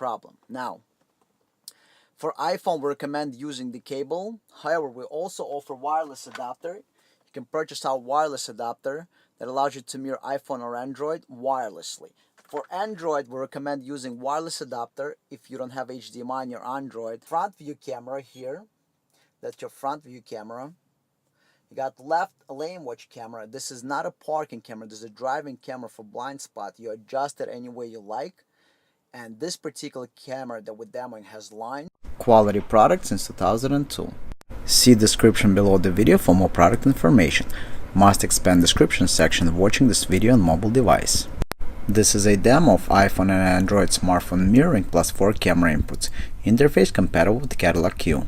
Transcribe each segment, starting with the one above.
problem. Now, for iPhone, we recommend using the cable. However, we also offer wireless adapter. You can purchase our wireless adapter that allows you to mirror iPhone or Android wirelessly. For Android, we recommend using wireless adapter if you don't have HDMI in your Android. Front view camera here, that's your front view camera. You got left a lane watch camera. This is not a parking camera, this is a driving camera for blind spot. You adjust it any way you like. And this particular camera that we're demoing has line. Quality product since 2002. See description below the video for more product information. Must expand description section if watching this video on mobile device. This is a demo of iPhone and Android smartphone mirroring plus 4 camera inputs. Interface compatible with Cadillac CUE.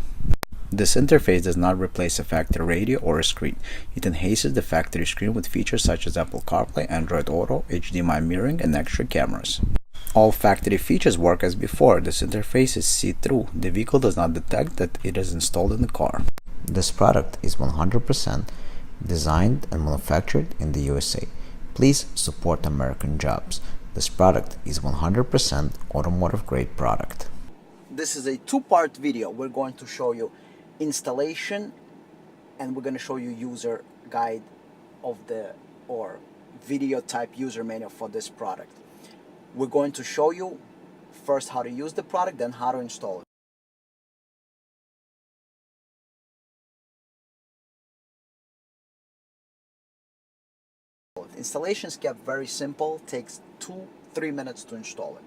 This interface does not replace a factory radio or a screen. It enhances the factory screen with features such as Apple Carplay, Android Auto, HDMI mirroring, and extra cameras. All factory features work as before. This interface is see-through. The vehicle does not detect that it is installed in the car. This product is 100% designed and manufactured in the USA. Please support American jobs. This product is 100% automotive grade product. This is a two-part video. We're going to show you installation and we're going to show you user guide of the or video type user manual for this product. We're going to show you first how to use the product, then how to install it. Installation is kept very simple, takes 2-3 minutes to install it.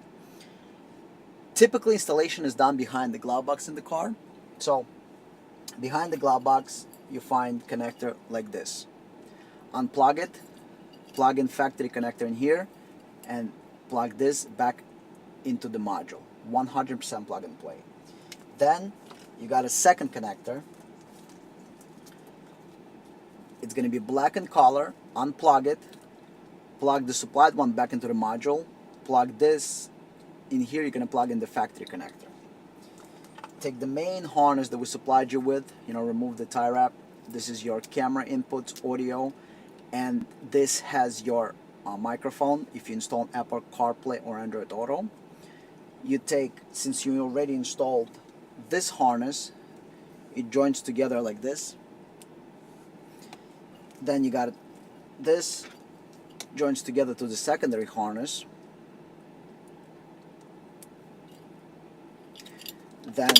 Typically installation is done behind the glove box in the car. So behind the glove box you find connector like this. Unplug it, plug in factory connector in here, and plug this back into the module. 100% plug and play. Then you got a second connector. It's going to be black in color. Unplug it, plug the supplied one back into the module, plug this in here. You're going to plug in the factory connector. Take the main harness that we supplied you with, remove the tie wrap. This is your camera inputs, audio, and this has your microphone if you install Apple Carplay or Android Auto. You take, since you already installed this harness, it joins together like this. Then you got this joins together to the secondary harness. Then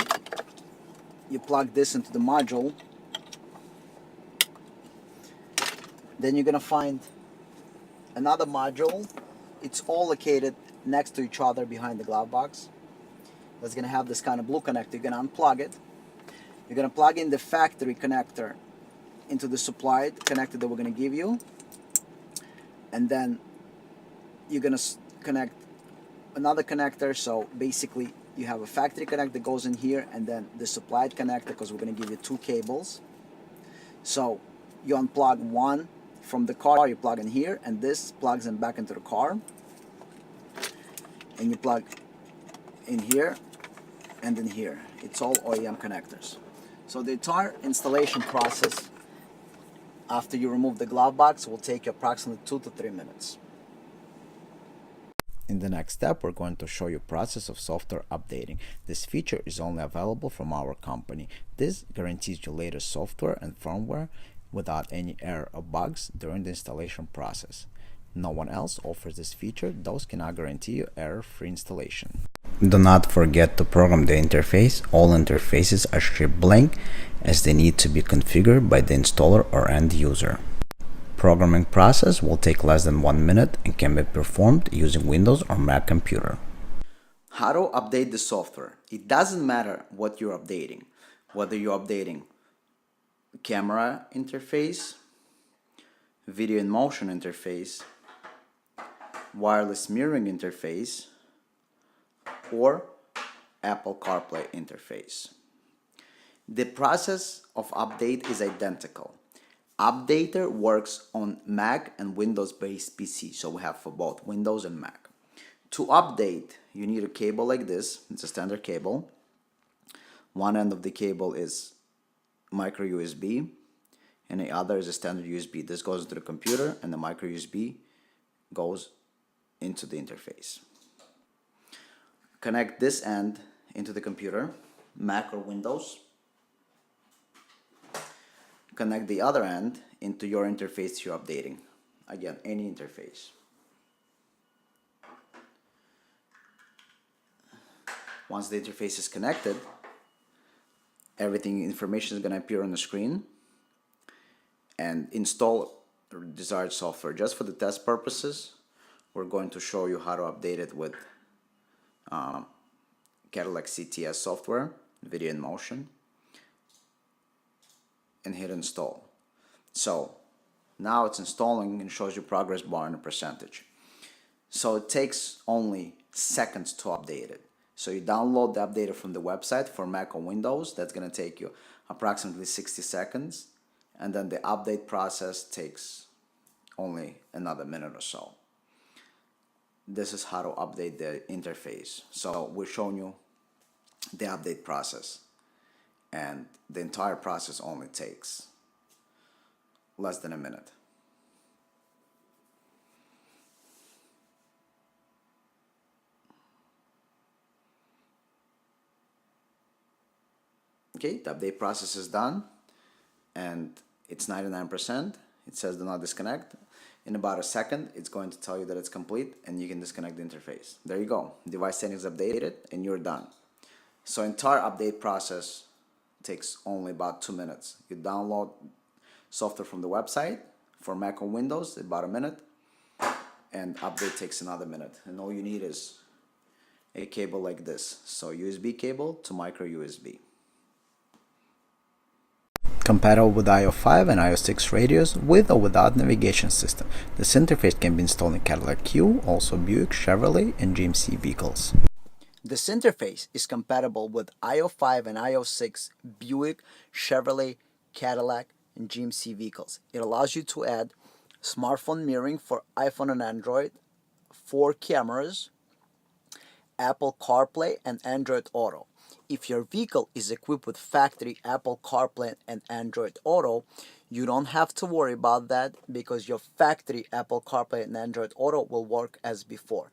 you plug this into the module. Then you're gonna find another module. It's all located next to each other behind the glove box. That's gonna have this kind of blue connector. You're gonna unplug it. You're gonna plug in the factory connector into the supplied connector that we're gonna give you, and then you're gonna connect another connector. So basically you have a factory connector that goes in here, and then the supplied connector, because we're gonna give you 2 cables. So you unplug one from the car, you plug in here, and this plugs in back into the car, and you plug in here and in here. It's all OEM connectors. So the entire installation process after you remove the glove box will take you approximately 2 to 3 minutes. In the next step, we're going to show you process of software updating. This feature is only available from our company. This guarantees you latest software and firmware without any error or bugs during the installation process. No one else offers this feature, those cannot guarantee you error-free installation. Do not forget to program the interface. All interfaces are shipped blank as they need to be configured by the installer or end user. Programming process will take less than 1 minute and can be performed using Windows or Mac computer. How to update the software? It doesn't matter what you're updating, whether you're updating camera interface, video in motion interface, wireless mirroring interface, or Apple Carplay interface. The process of update is identical. Updater works on Mac and Windows-based PC, so we have for both Windows and Mac. To update, you need a cable like this. It's a standard cable. One end of the cable is micro USB, and the other is a standard USB. This goes to the computer, and the micro USB goes into the interface. connect this end into the computer, Mac or Windows. Connect the other end into your interface you're updating. Again, any interface. Once the interface is connected, everything information is going to appear on the screen, and install the desired software. Just for the test purposes, we're going to show you how to update it with Cadillac CTS software, Video in Motion, and hit install. So now it's installing and shows you progress bar and a percentage. So it takes only seconds to update it. So you download the updater from the website for Mac or Windows. That's going to take you approximately 60 seconds. And then the update process takes only another minute or so. This is how to update the interface. So we're showing you the update process. And the entire process only takes less than a minute. Okay, the update process is done, and it's 99%. It says do not disconnect. In about a second, it's going to tell you that it's complete, and you can disconnect the interface. There you go. Device settings updated, and you're done. So entire update process takes only about 2 minutes. You download software from the website for Mac or Windows, about a minute, and update takes another minute. And all you need is a cable like this. So USB cable to micro USB. Compatible with iOS 5 and iOS 6 radios with or without navigation system. This interface can be installed in Cadillac CUE, also Buick, Chevrolet, and GMC vehicles. This interface is compatible with iOS 5 and iOS 6 Buick, Chevrolet, Cadillac, and GMC vehicles. It allows you to add smartphone mirroring for iPhone and Android, 4 cameras, Apple Carplay, and Android Auto. If your vehicle is equipped with factory Apple Carplay and Android Auto, you don't have to worry about that because your factory Apple Carplay and Android Auto will work as before.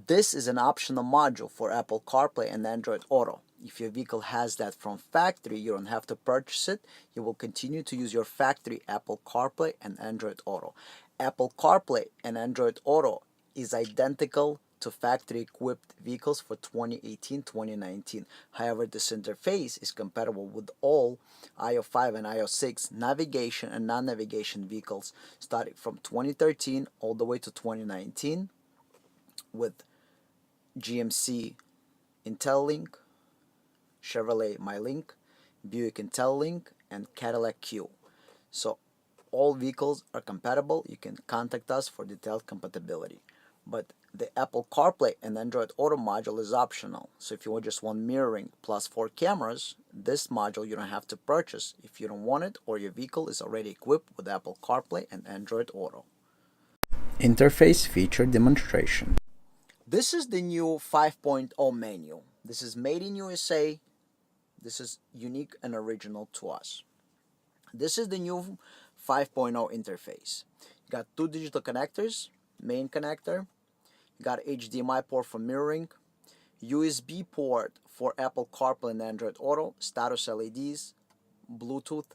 This is an optional module for Apple Carplay and Android Auto. If your vehicle has that from factory, you don't have to purchase it. You will continue to use your factory Apple Carplay and Android Auto. Apple Carplay and Android Auto is identical to factory-equipped vehicles for 2018-2019. However, this interface is compatible with all iOS 5 and iOS 6 navigation and non-navigation vehicles starting from 2013 all the way to 2019 with GMC IntelliLink, Chevrolet MyLink, Buick IntelliLink, and Cadillac CUE. So all vehicles are compatible. You can contact us for detailed compatibility. But the Apple CarPlay and Android Auto module is optional. So if you just want mirroring plus 4 cameras, this module you don't have to purchase if you don't want it or your vehicle is already equipped with Apple CarPlay and Android Auto. Interface feature demonstration. This is the new 5.0 menu. This is made in USA. This is unique and original to us. This is the new 5.0 interface. You got 2 digital connectors, main connector. You got HDMI port for mirroring, USB port for Apple CarPlay and Android Auto, status LEDs, Bluetooth,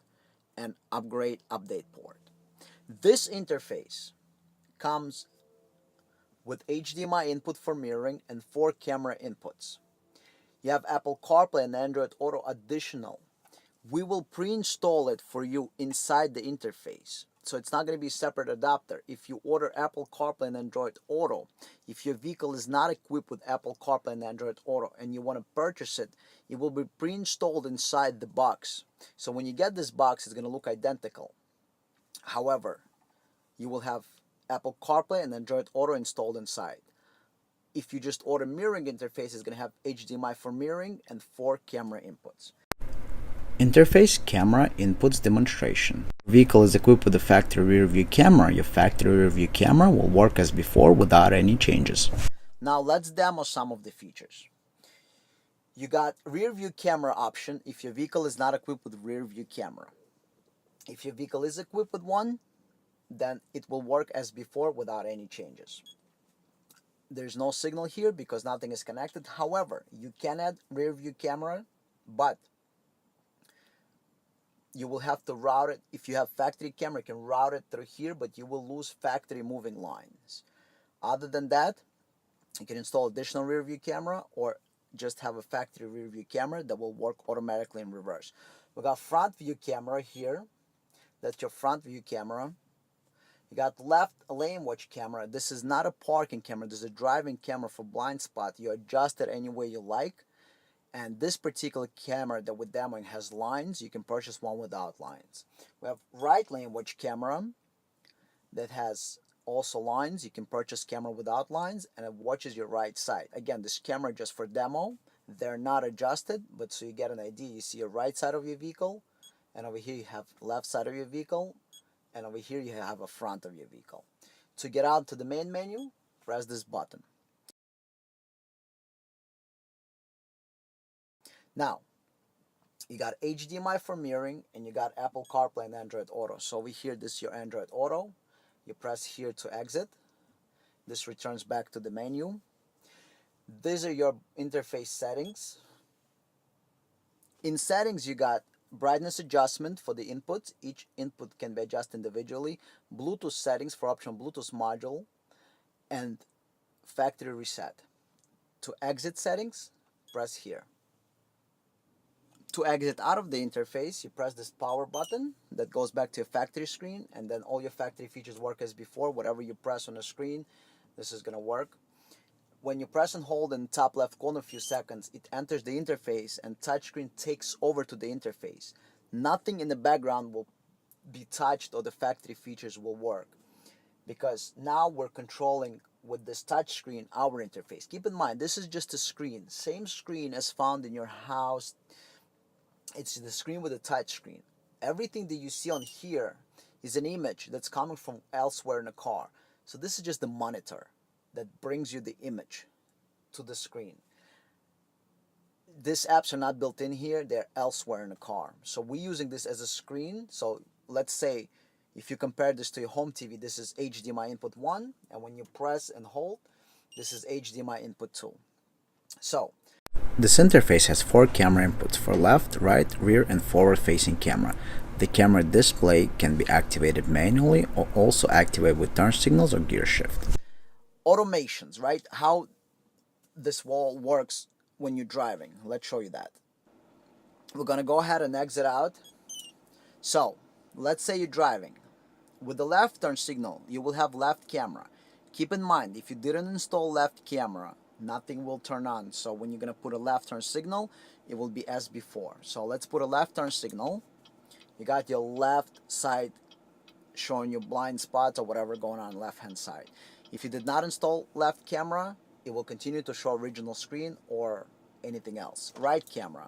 and update port. This interface comes with HDMI input for mirroring and 4 camera inputs. You have Apple CarPlay and Android Auto additional. We will pre-install it for you inside the interface. So it's not going to be a separate adapter. If you order Apple CarPlay and Android Auto, if your vehicle is not equipped with Apple CarPlay and Android Auto and you want to purchase it, it will be pre-installed inside the box. So when you get this box, it's going to look identical. However, you will have Apple CarPlay and Android Auto installed inside. If you just order mirroring interface, it's going to have HDMI for mirroring and 4 camera inputs. Interface camera inputs demonstration. Vehicle is equipped with a factory rear view camera. Your factory rear view camera will work as before without any changes. Now let's demo some of the features. You got rear view camera option if your vehicle is not equipped with rear view camera. If your vehicle is equipped with one, then it will work as before without any changes. There's no signal here because nothing is connected. However, you can add rear view camera, but you will have to route it. If you have factory camera, you can route it through here, but you will lose factory moving lines. Other than that, you can install additional rear view camera or just have a factory rear view camera that will work automatically in reverse. We got front view camera here. That's your front view camera. You got left lane watch camera. This is not a parking camera. This is a driving camera for blind spot. You adjust it any way you like. And this particular camera that we're demoing has lines. You can purchase one without lines. We have right lane watch camera that has also lines. You can purchase camera without lines, and it watches your right side. Again, this camera just for demo. They're not adjusted, but so you get an idea. You see your right side of your vehicle, and over here you have left side of your vehicle, and over here you have a front of your vehicle. To get out to the main menu, press this button. Now, you got HDMI for mirroring, and you got Apple Carplay and Android Auto. So over here, this is your Android Auto. You press here to exit. This returns back to the menu. These are your interface settings. In settings, you got brightness adjustment for the inputs. Each input can be adjusted individually. Bluetooth settings for optional Bluetooth module, and factory reset. To exit settings, press here. To exit out of the interface, you press this power button that goes back to your factory screen, and then all your factory features work as before. Whatever you press on the screen, this is going to work. When you press and hold in the top left corner a few seconds, it enters the interface and touchscreen takes over to the interface. Nothing in the background will be touched or the factory features will work, because now we're controlling with this touchscreen our interface. Keep in mind, this is just a screen, same screen as found in your house. It's the screen with a touch screen. Everything that you see on here is an image that's coming from elsewhere in the car. So this is just the monitor that brings you the image to the screen. These apps are not built in here, they're elsewhere in the car. So we're using this as a screen. So let's say if you compare this to your home TV, this is HDMI input 1, and when you press and hold, this is HDMI input 2. So this interface has 4 camera inputs for left, right, rear, and forward-facing camera. The camera display can be activated manually or also activated with turn signals or gear shift. Automations, right? How this wall works when you're driving. Let's show you that. We're going to go ahead and exit out. So, let's say you're driving. With the left turn signal, you will have left camera. Keep in mind, if you didn't install left camera, nothing will turn on. So when you're going to put a left turn signal, it will be as before. So let's put a left turn signal. You got your left side showing you blind spots or whatever going on left hand side. If you did not install left camera, it will continue to show original screen or anything else. Right camera,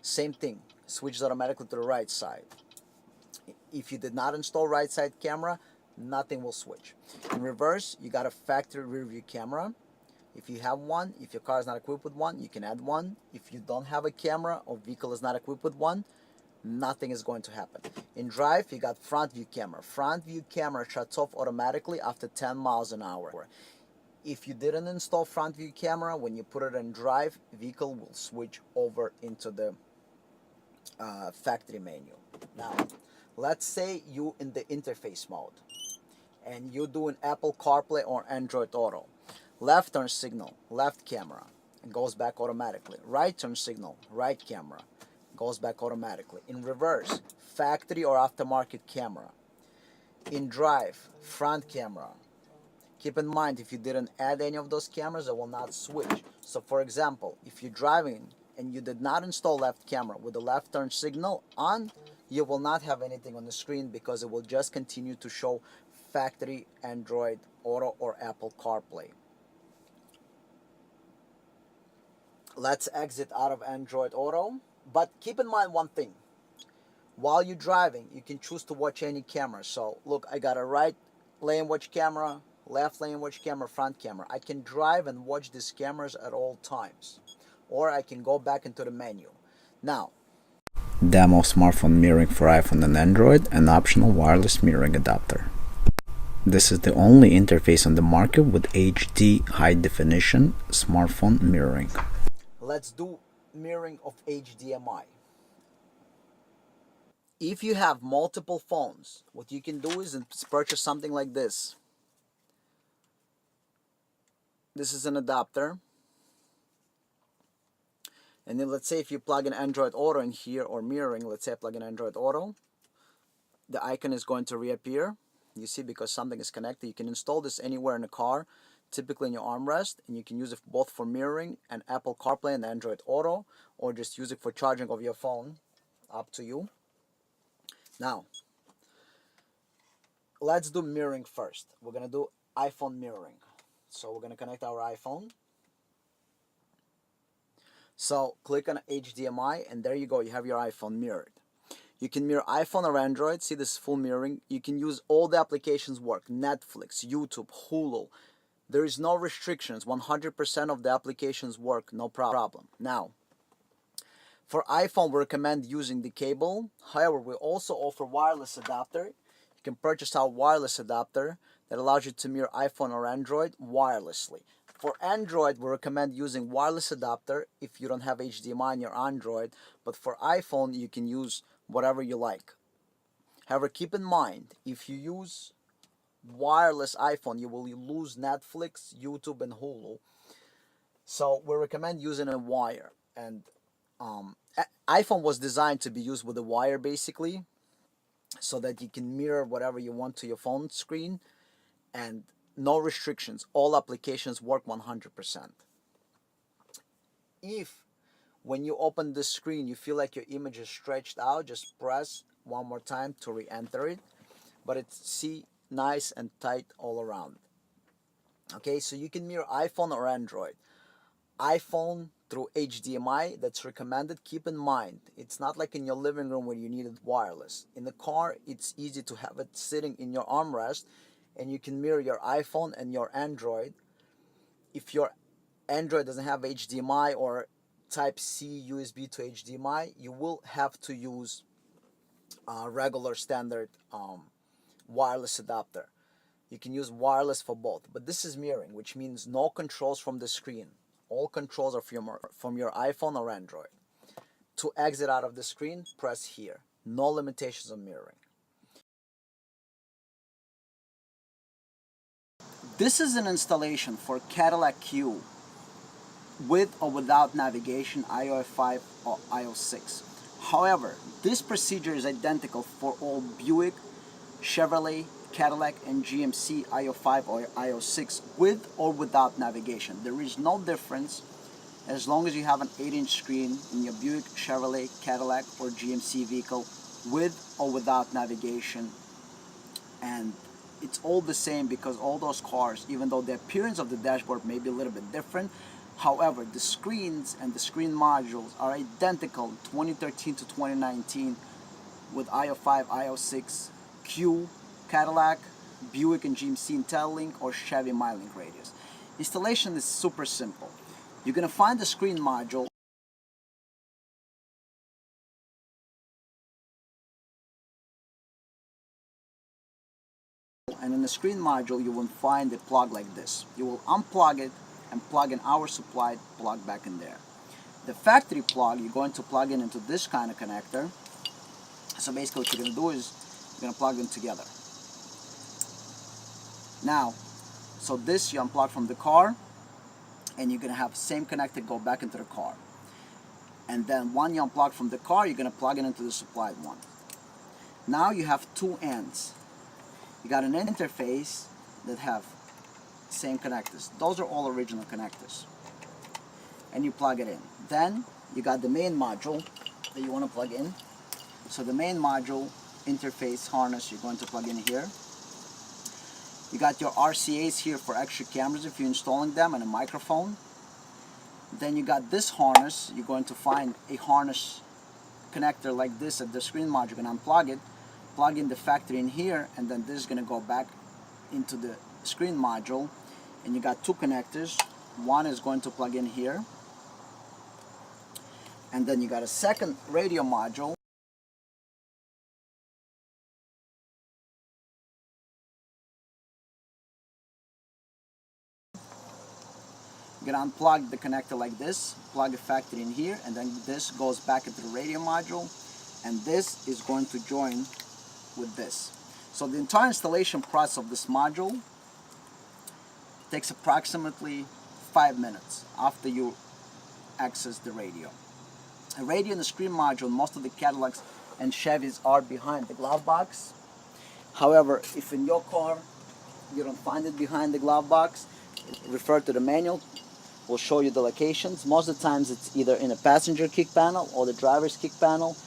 same thing, switches automatically to the right side. If you did not install right side camera, nothing will switch. In reverse, you got a factory rear view camera. If you have one, if your car is not equipped with one, you can add one. If you don't have a camera or vehicle is not equipped with one, nothing is going to happen. In drive, you got front view camera. Front view camera shuts off automatically after 10 miles an hour. If you didn't install front view camera, when you put it in drive, vehicle will switch over into the factory menu. Now, let's say you in the interface mode and you're doing Apple CarPlay or Android Auto. Left turn signal, left camera, and goes back automatically. Right turn signal, right camera, goes back automatically. In reverse, factory or aftermarket camera. In drive, front camera. Keep in mind, if you didn't add any of those cameras, it will not switch. So for example, if you're driving and you did not install left camera with the left turn signal on, you will not have anything on the screen because it will just continue to show factory Android Auto or Apple CarPlay. Let's exit out of Android Auto, but keep in mind one thing. While you're driving, you can choose to watch any camera. So look, I got a right lane watch camera, left lane watch camera, front camera. I can drive and watch these cameras at all times, or I can go back into the menu. Now, demo smartphone mirroring for iPhone and Android, and optional wireless mirroring adapter. This is the only interface on the market with HD high definition smartphone mirroring. Let's do mirroring of HDMI. If you have multiple phones, what you can do is purchase something like this. This is an adapter. And then let's say if you plug in Android Auto in here, or mirroring, let's say I plug in Android Auto, the icon is going to reappear. You see, because something is connected. You can install this anywhere in the car, typically in your armrest, and you can use it both for mirroring and Apple Carplay and Android Auto, or just use it for charging of your phone. Up to you. Now, let's do mirroring first. We're going to do iPhone mirroring. So we're going to connect our iPhone. So click on HDMI, and there you go. You have your iPhone mirrored. You can mirror iPhone or Android. See, this full mirroring. You can use all the applications work. Netflix, YouTube, Hulu. There is no restrictions. 100% of the applications work, no problem. Now, for iPhone, we recommend using the cable. However, we also offer wireless adapter. You can purchase our wireless adapter that allows you to mirror iPhone or Android wirelessly. For Android, we recommend using wireless adapter if you don't have HDMI in your Android. But for iPhone, you can use whatever you like. However, keep in mind, if you use wireless iPhone, you will lose Netflix, YouTube, and Hulu. So we recommend using a wire. And iPhone was designed to be used with a wire, basically, so that you can mirror whatever you want to your phone screen, and no restrictions. All applications work 100%. If when you open the screen you feel like your image is stretched out, just press one more time to re-enter it, but it's nice and tight all around. Okay, so you can mirror iPhone or Android. iPhone through HDMI, that's recommended. Keep in mind, it's not like in your living room where you need it wireless. In the car, it's easy to have it sitting in your armrest, and you can mirror your iPhone and your Android. If your Android doesn't have HDMI or Type-C USB to HDMI, you will have to use regular standard wireless adapter. You can use wireless for both, but this is mirroring, which means no controls from the screen. All controls are from your iPhone or Android. To exit out of the screen, press here. No limitations on mirroring. This is an installation for Cadillac CUE with or without navigation, iOS 5 or iOS 6. However, this procedure is identical for all Buick, Chevrolet, Cadillac, and GMC iOS 5 or iOS 6 with or without navigation. There is no difference as long as you have an 8-inch screen in your Buick, Chevrolet, Cadillac, or GMC vehicle with or without navigation. And it's all the same, because all those cars, even though the appearance of the dashboard may be a little bit different, however, the screens and the screen modules are identical 2013 to 2019 with iOS 5, iOS 6, CUE, Cadillac, Buick and GMC IntelliLink, or Chevy MyLink radius. Installation is super simple. You're going to find the screen module, and in the screen module you will find a plug like this. You will unplug it and plug in our supplied plug back in there. The factory plug you're going to plug in into this kind of connector. So basically what you're going to do is you're going to plug them together. Now, so this you unplug from the car, and you're going to have the same connector go back into the car. And then one you unplug from the car, you're going to plug it into the supplied one. Now you have two ends. You got an interface that have same connectors. Those are all original connectors. And you plug it in. Then you got the main module that you want to plug in. So the main module interface harness you're going to plug in here. You got your RCAs here for extra cameras if you're installing them, and a microphone. Then you got this harness. You're going to find a harness connector like this at the screen module. You're going to unplug it, plug in the factory in here, and then this is going to go back into the screen module. And you got two connectors. One is going to plug in here, and then you got a second radio module. You're gonna unplug the connector like this, plug a factory in here, and then this goes back into the radio module, and this is going to join with this. So the entire installation process of this module takes approximately 5 minutes after you access the radio. The radio and the screen module, most of the Cadillacs and Chevys are behind the glove box. However, if in your car you don't find it behind the glove box, refer to the manual. We'll show you the locations. Most of the times it's either in a passenger kick panel or the driver's kick panel.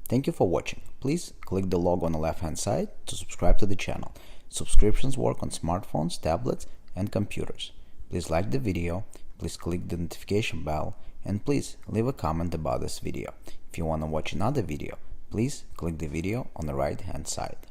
Thank you for watching. Please click the logo on the left hand side to subscribe to the channel. Subscriptions work on smartphones, tablets and computers. Please like the video, please click the notification bell, and please leave a comment about this video. If you want to watch another video, please click the video on the right hand side.